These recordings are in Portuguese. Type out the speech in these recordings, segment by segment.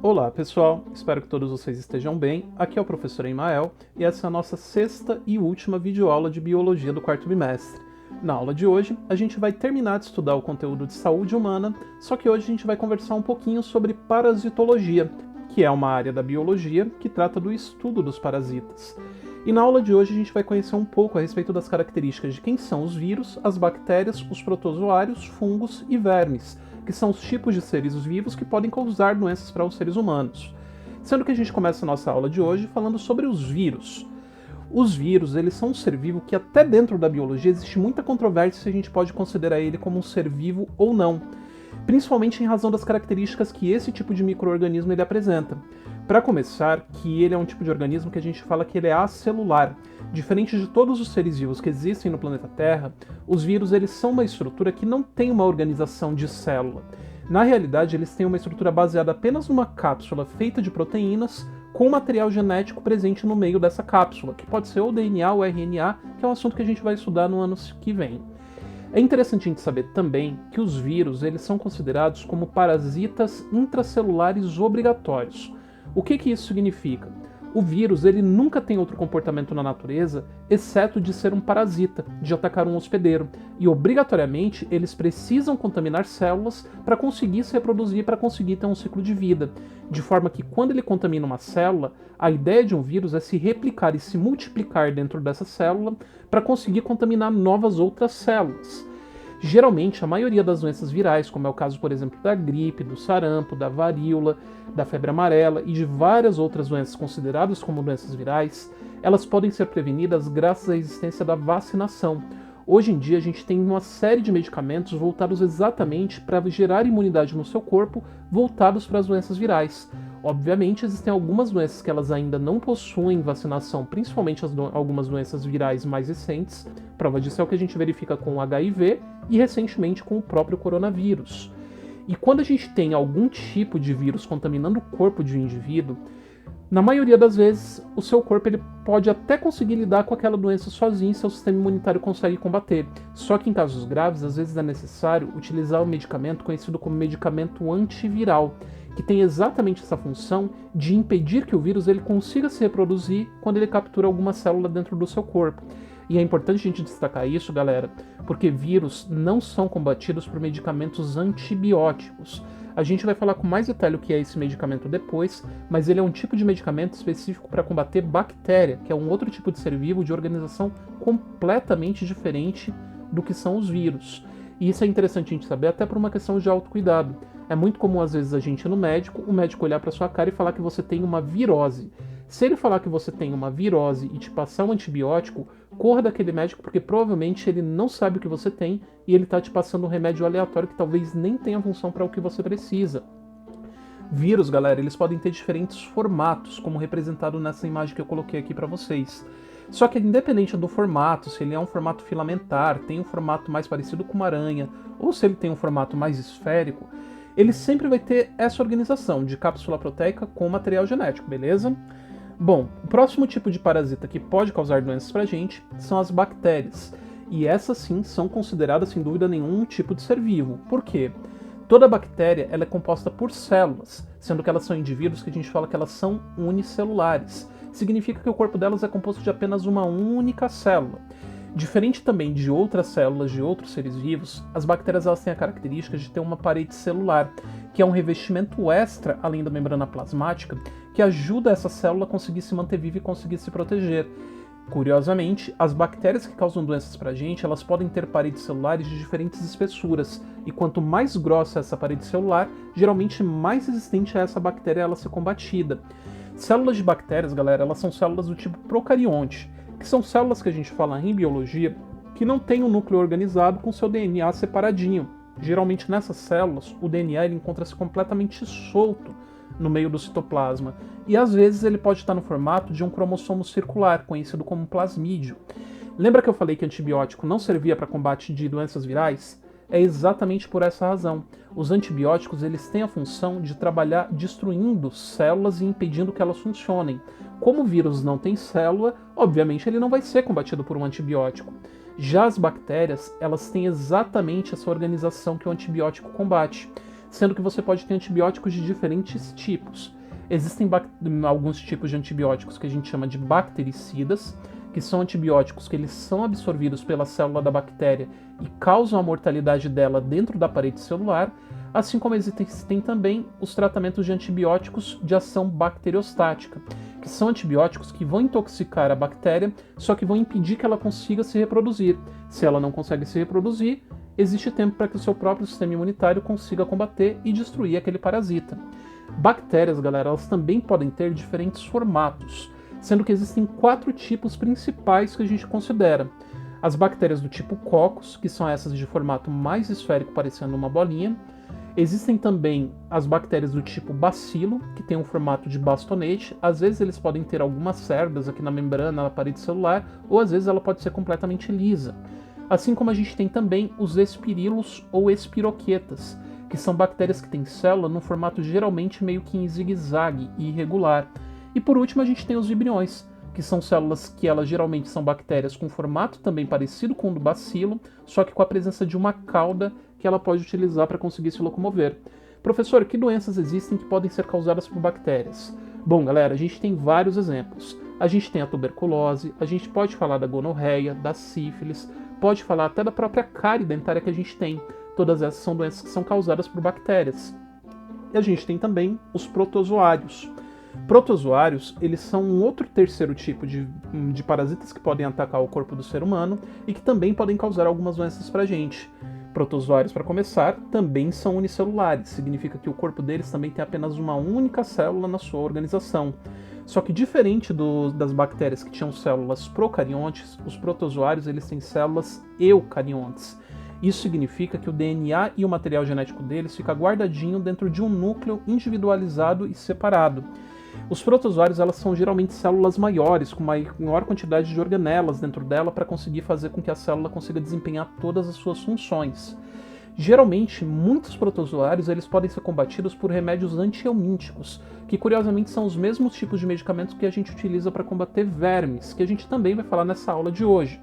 Olá pessoal, espero que todos vocês estejam bem. Aqui é o professor Emael e essa é a nossa sexta e última videoaula de Biologia do quarto bimestre. Na aula de hoje, a gente vai terminar de estudar o conteúdo de saúde humana, só que hoje a gente vai conversar um pouquinho sobre parasitologia, que é uma área da biologia que trata do estudo dos parasitas. E na aula de hoje a gente vai conhecer um pouco a respeito das características de quem são os vírus, as bactérias, os protozoários, fungos e vermes, que são os tipos de seres vivos que podem causar doenças para os seres humanos. Sendo que a gente começa a nossa aula de hoje falando sobre os vírus. Os vírus, eles são um ser vivo que até dentro da biologia existe muita controvérsia se a gente pode considerar ele como um ser vivo ou não, principalmente em razão das características que esse tipo de micro-organismo ele apresenta. Para começar, que ele é um tipo de organismo que a gente fala que ele é acelular. Diferente de todos os seres vivos que existem no planeta Terra, os vírus eles são uma estrutura que não tem uma organização de célula. Na realidade, eles têm uma estrutura baseada apenas numa cápsula feita de proteínas com material genético presente no meio dessa cápsula, que pode ser ou DNA ou RNA, que é um assunto que a gente vai estudar no ano que vem. É interessante a gente saber também que os vírus eles são considerados como parasitas intracelulares obrigatórios. O que isso significa? O vírus ele nunca tem outro comportamento na natureza, exceto de ser um parasita, de atacar um hospedeiro, e obrigatoriamente eles precisam contaminar células para conseguir se reproduzir, para conseguir ter um ciclo de vida, de forma que quando ele contamina uma célula, a ideia de um vírus é se replicar e se multiplicar dentro dessa célula para conseguir contaminar novas outras células. Geralmente, a maioria das doenças virais, como é o caso, por exemplo, da gripe, do sarampo, da varíola, da febre amarela e de várias outras doenças consideradas como doenças virais, elas podem ser prevenidas graças à existência da vacinação. Hoje em dia, a gente tem uma série de medicamentos voltados exatamente para gerar imunidade no seu corpo, voltados para as doenças virais. Obviamente, existem algumas doenças que elas ainda não possuem vacinação, principalmente algumas doenças virais mais recentes. Prova disso é o que a gente verifica com o HIV e recentemente com o próprio coronavírus. E quando a gente tem algum tipo de vírus contaminando o corpo de um indivíduo, na maioria das vezes o seu corpo ele pode até conseguir lidar com aquela doença sozinho e seu sistema imunitário consegue combater. Só que em casos graves, às vezes é necessário utilizar o medicamento conhecido como medicamento antiviral, que tem exatamente essa função de impedir que o vírus ele consiga se reproduzir quando ele captura alguma célula dentro do seu corpo. E é importante a gente destacar isso, galera, porque vírus não são combatidos por medicamentos antibióticos. A gente vai falar com mais detalhe o que é esse medicamento depois, mas ele é um tipo de medicamento específico para combater bactéria, que é um outro tipo de ser vivo de organização completamente diferente do que são os vírus. E isso é interessante a gente saber até por uma questão de autocuidado. É muito comum às vezes a gente ir no médico, o médico olhar para sua cara e falar que você tem uma virose. Se ele falar que você tem uma virose e te passar um antibiótico, corra daquele médico porque provavelmente ele não sabe o que você tem e ele está te passando um remédio aleatório que talvez nem tenha função para o que você precisa. Vírus, galera, eles podem ter diferentes formatos, como representado nessa imagem que eu coloquei aqui para vocês. Só que independente do formato, se ele é um formato filamentar, tem um formato mais parecido com uma aranha, ou se ele tem um formato mais esférico, ele sempre vai ter essa organização de cápsula proteica com material genético, beleza? Bom, o próximo tipo de parasita que pode causar doenças pra gente são as bactérias. E essas sim são consideradas sem dúvida nenhum um tipo de ser vivo. Por quê? Toda bactéria ela é composta por células, sendo que elas são indivíduos que a gente fala que elas são unicelulares. Significa que o corpo delas é composto de apenas uma única célula. Diferente também de outras células de outros seres vivos, as bactérias elas têm a característica de ter uma parede celular, que é um revestimento extra, além da membrana plasmática, que ajuda essa célula a conseguir se manter viva e conseguir se proteger. Curiosamente, as bactérias que causam doenças pra gente, elas podem ter paredes celulares de diferentes espessuras, e quanto mais grossa é essa parede celular, geralmente mais resistente é essa bactéria ela ser combatida. Células de bactérias, galera, elas são células do tipo procarionte, que são células que a gente fala em biologia que não tem um núcleo organizado com seu DNA separadinho. Geralmente nessas células, o DNA ele encontra-se completamente solto no meio do citoplasma, e às vezes ele pode estar no formato de um cromossomo circular, conhecido como plasmídio. Lembra que eu falei que antibiótico não servia para combate de doenças virais? É exatamente por essa razão. Os antibióticos eles têm a função de trabalhar destruindo células e impedindo que elas funcionem. Como o vírus não tem célula, obviamente ele não vai ser combatido por um antibiótico. Já as bactérias, elas têm exatamente essa organização que o antibiótico combate. sendo que você pode ter antibióticos de diferentes tipos. Existem alguns tipos de antibióticos que a gente chama de bactericidas, que são antibióticos que eles são absorvidos pela célula da bactéria e causam a mortalidade dela dentro da parede celular, assim como existem também os tratamentos de antibióticos de ação bacteriostática, que são antibióticos que vão intoxicar a bactéria, só que vão impedir que ela consiga se reproduzir. Se ela não consegue se reproduzir, existe tempo para que o seu próprio sistema imunitário consiga combater e destruir aquele parasita. Bactérias, galera, elas também podem ter diferentes formatos, sendo que existem 4 tipos principais que a gente considera. As bactérias do tipo Coccus, que são essas de formato mais esférico, parecendo uma bolinha. Existem também as bactérias do tipo Bacilo, que tem um formato de bastonete. Às vezes eles podem ter algumas cerdas aqui na membrana, na parede celular, ou às vezes ela pode ser completamente lisa. Assim como a gente tem também os espirilos ou espiroquetas, que são bactérias que têm célula no formato geralmente meio que em zigue-zague e irregular. E por último a gente tem os vibriões, que são células que elas geralmente são bactérias com formato também parecido com o do bacilo, só que com a presença de uma cauda que ela pode utilizar para conseguir se locomover. Professor, que doenças existem que podem ser causadas por bactérias? Bom, galera, a gente tem vários exemplos. A gente tem a tuberculose, a gente pode falar da gonorreia, da sífilis, pode falar até da própria cárie dentária que a gente tem. Todas essas são doenças que são causadas por bactérias. E a gente tem também os protozoários. Protozoários, eles são um outro terceiro tipo de parasitas que podem atacar o corpo do ser humano e que também podem causar algumas doenças pra gente. Protozoários, para começar, também são unicelulares, significa que o corpo deles também tem apenas uma única célula na sua organização. Só que diferente das bactérias que tinham células procariontes, os protozoários eles têm células eucariontes. Isso significa que o DNA e o material genético deles fica guardadinho dentro de um núcleo individualizado e separado. Os protozoários elas são geralmente células maiores, com maior quantidade de organelas dentro dela para conseguir fazer com que a célula consiga desempenhar todas as suas funções. Geralmente, muitos protozoários eles podem ser combatidos por remédios antihelmínticos, que curiosamente são os mesmos tipos de medicamentos que a gente utiliza para combater vermes, que a gente também vai falar nessa aula de hoje.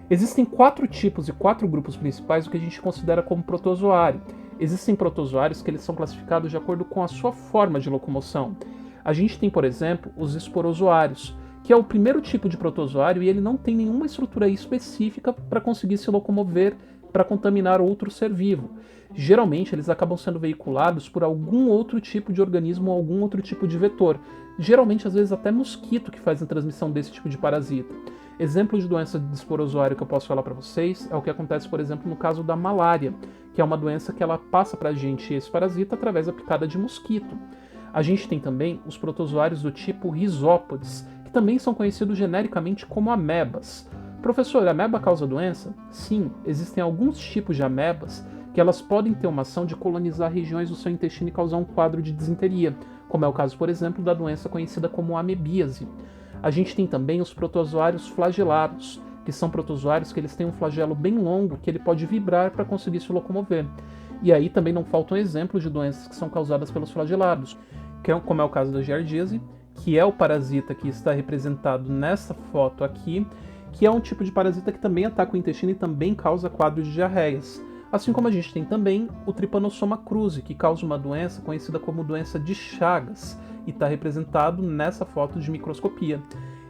Existem 4 tipos e 4 grupos principais do que a gente considera como protozoário. Existem protozoários que eles são classificados de acordo com a sua forma de locomoção. A gente tem, por exemplo, os esporozoários, que é o primeiro tipo de protozoário e ele não tem nenhuma estrutura específica para conseguir se locomover para contaminar outro ser vivo. Geralmente eles acabam sendo veiculados por algum outro tipo de organismo ou algum outro tipo de vetor. Geralmente, às vezes, até mosquito que faz a transmissão desse tipo de parasita. Exemplo de doença de esporozoário que eu posso falar para vocês é o que acontece, por exemplo, no caso da malária, que é uma doença que ela passa para a gente esse parasita através da picada de mosquito. A gente tem também os protozoários do tipo Rhizópodes, que também são conhecidos genericamente como amebas. Professor, a ameba causa doença? Sim, existem alguns tipos de amebas que elas podem ter uma ação de colonizar regiões do seu intestino e causar um quadro de disenteria, como é o caso, por exemplo, da doença conhecida como amebíase. A gente tem também os protozoários flagelados, que são protozoários que eles têm um flagelo bem longo que ele pode vibrar para conseguir se locomover. E aí também não faltam exemplos de doenças que são causadas pelos flagelados, como é o caso da giardíase, que é o parasita que está representado nessa foto aqui, que é um tipo de parasita que também ataca o intestino e também causa quadros de diarreias. Assim como a gente tem também o Trypanosoma cruzi, que causa uma doença conhecida como doença de Chagas, e está representado nessa foto de microscopia.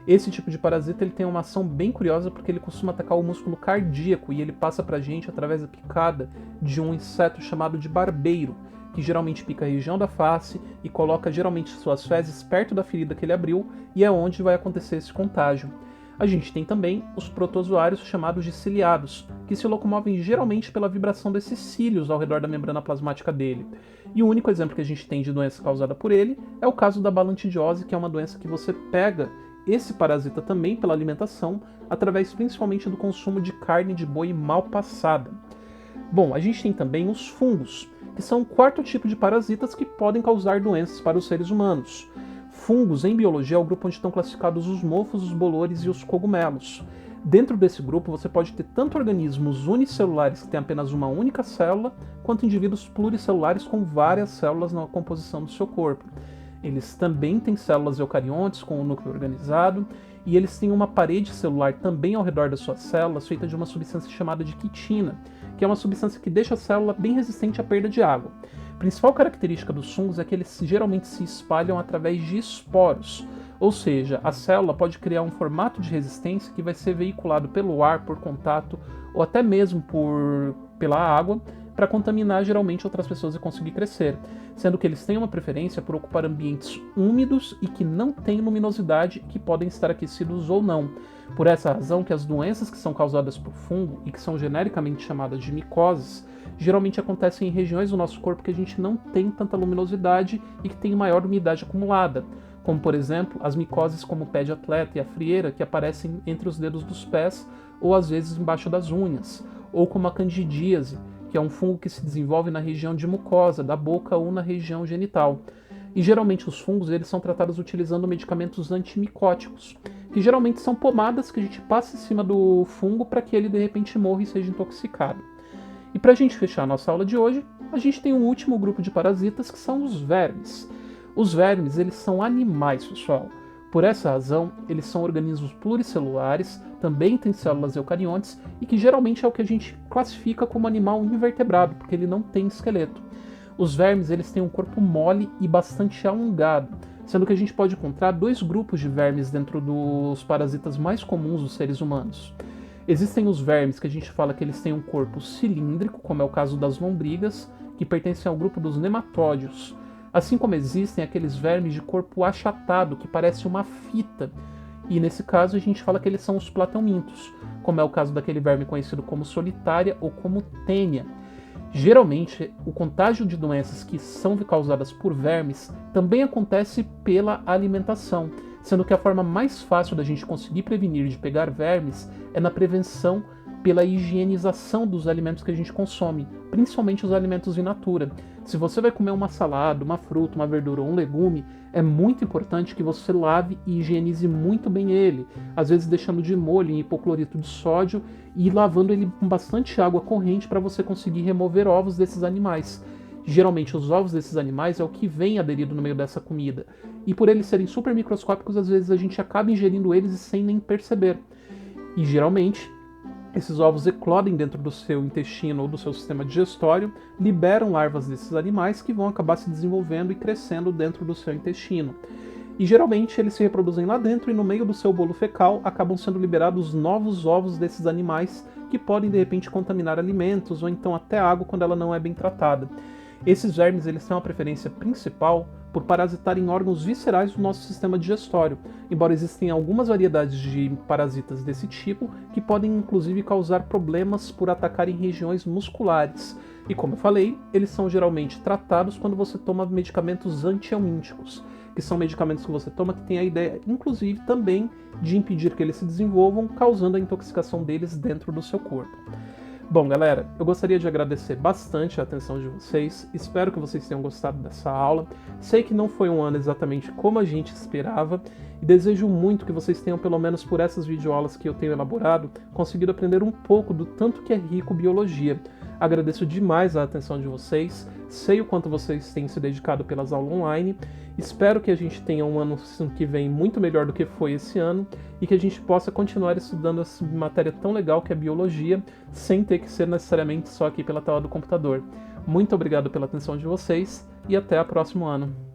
Esse tipo de parasita ele tem uma ação bem curiosa porque ele costuma atacar o músculo cardíaco e ele passa para a gente através da picada de um inseto chamado de barbeiro, que geralmente pica a região da face e coloca geralmente suas fezes perto da ferida que ele abriu e é onde vai acontecer esse contágio. A gente tem também os protozoários chamados de ciliados, que se locomovem geralmente pela vibração desses cílios ao redor da membrana plasmática dele. E o único exemplo que a gente tem de doença causada por ele é o caso da balantidiose, que é uma doença que você pega esse parasita também pela alimentação, através principalmente do consumo de carne de boi mal passada. Bom, a gente tem também os fungos, que são o 4º tipo de parasitas que podem causar doenças para os seres humanos. Fungos, em biologia, é o grupo onde estão classificados os mofos, os bolores e os cogumelos. Dentro desse grupo, você pode ter tanto organismos unicelulares que têm apenas uma única célula, quanto indivíduos pluricelulares com várias células na composição do seu corpo. Eles também têm células eucariontes com o núcleo organizado, e eles têm uma parede celular também ao redor das suas células, feita de uma substância chamada de quitina, que é uma substância que deixa a célula bem resistente à perda de água. A principal característica dos fungos é que eles geralmente se espalham através de esporos, ou seja, a célula pode criar um formato de resistência que vai ser veiculado pelo ar, por contato ou até mesmo pela água, para contaminar geralmente outras pessoas e conseguir crescer, sendo que eles têm uma preferência por ocupar ambientes úmidos e que não têm luminosidade, que podem estar aquecidos ou não. Por essa razão que as doenças que são causadas por fungo e que são genericamente chamadas de micoses, geralmente acontecem em regiões do nosso corpo que a gente não tem tanta luminosidade e que tem maior umidade acumulada, como por exemplo as micoses como o pé de atleta e a frieira, que aparecem entre os dedos dos pés ou às vezes embaixo das unhas, ou como a candidíase, que é um fungo que se desenvolve na região de mucosa da boca ou na região genital. E geralmente os fungos eles são tratados utilizando medicamentos antimicóticos, que geralmente são pomadas que a gente passa em cima do fungo para que ele de repente morra e seja intoxicado. E para a gente fechar a nossa aula de hoje, a gente tem um último grupo de parasitas que são os vermes. Os vermes eles são animais, pessoal. Por essa razão, eles são organismos pluricelulares, também têm células eucariontes e que geralmente é o que a gente classifica como animal invertebrado, porque ele não tem esqueleto. Os vermes eles têm um corpo mole e bastante alongado, sendo que a gente pode encontrar dois grupos de vermes dentro dos parasitas mais comuns dos seres humanos. Existem os vermes que a gente fala que eles têm um corpo cilíndrico, como é o caso das lombrigas, que pertencem ao grupo dos nematódios. Assim como existem aqueles vermes de corpo achatado, que parece uma fita, e nesse caso a gente fala que eles são os plateumintos, como é o caso daquele verme conhecido como solitária ou como tênia. Geralmente, o contágio de doenças que são causadas por vermes também acontece pela alimentação, sendo que a forma mais fácil da gente conseguir prevenir de pegar vermes é na prevenção pela higienização dos alimentos que a gente consome, principalmente os alimentos in natura. Se você vai comer uma salada, uma fruta, uma verdura ou um legume, é muito importante que você lave e higienize muito bem ele, às vezes deixando de molho em hipoclorito de sódio e lavando ele com bastante água corrente para você conseguir remover ovos desses animais. Geralmente os ovos desses animais é o que vem aderido no meio dessa comida, e por eles serem super microscópicos, às vezes a gente acaba ingerindo eles sem nem perceber. E geralmente esses ovos eclodem dentro do seu intestino ou do seu sistema digestório, liberam larvas desses animais que vão acabar se desenvolvendo e crescendo dentro do seu intestino. E geralmente eles se reproduzem lá dentro e no meio do seu bolo fecal acabam sendo liberados novos ovos desses animais que podem de repente contaminar alimentos ou então até água quando ela não é bem tratada. Esses vermes eles têm uma preferência principal por parasitar em órgãos viscerais do nosso sistema digestório, embora existem algumas variedades de parasitas desse tipo que podem inclusive causar problemas por atacar em regiões musculares. E como eu falei, eles são geralmente tratados quando você toma medicamentos antihelmínticos, que são medicamentos que você toma que tem a ideia, inclusive, também de impedir que eles se desenvolvam, causando a intoxicação deles dentro do seu corpo. Bom, galera, eu gostaria de agradecer bastante a atenção de vocês, espero que vocês tenham gostado dessa aula. Sei que não foi um ano exatamente como a gente esperava e desejo muito que vocês tenham, pelo menos por essas videoaulas que eu tenho elaborado, conseguido aprender um pouco do tanto que é rico biologia. Agradeço demais a atenção de vocês, sei o quanto vocês têm se dedicado pelas aulas online, espero que a gente tenha um ano que vem muito melhor do que foi esse ano e que a gente possa continuar estudando essa matéria tão legal que é biologia, sem ter que ser necessariamente só aqui pela tela do computador. Muito obrigado pela atenção de vocês e até o próximo ano.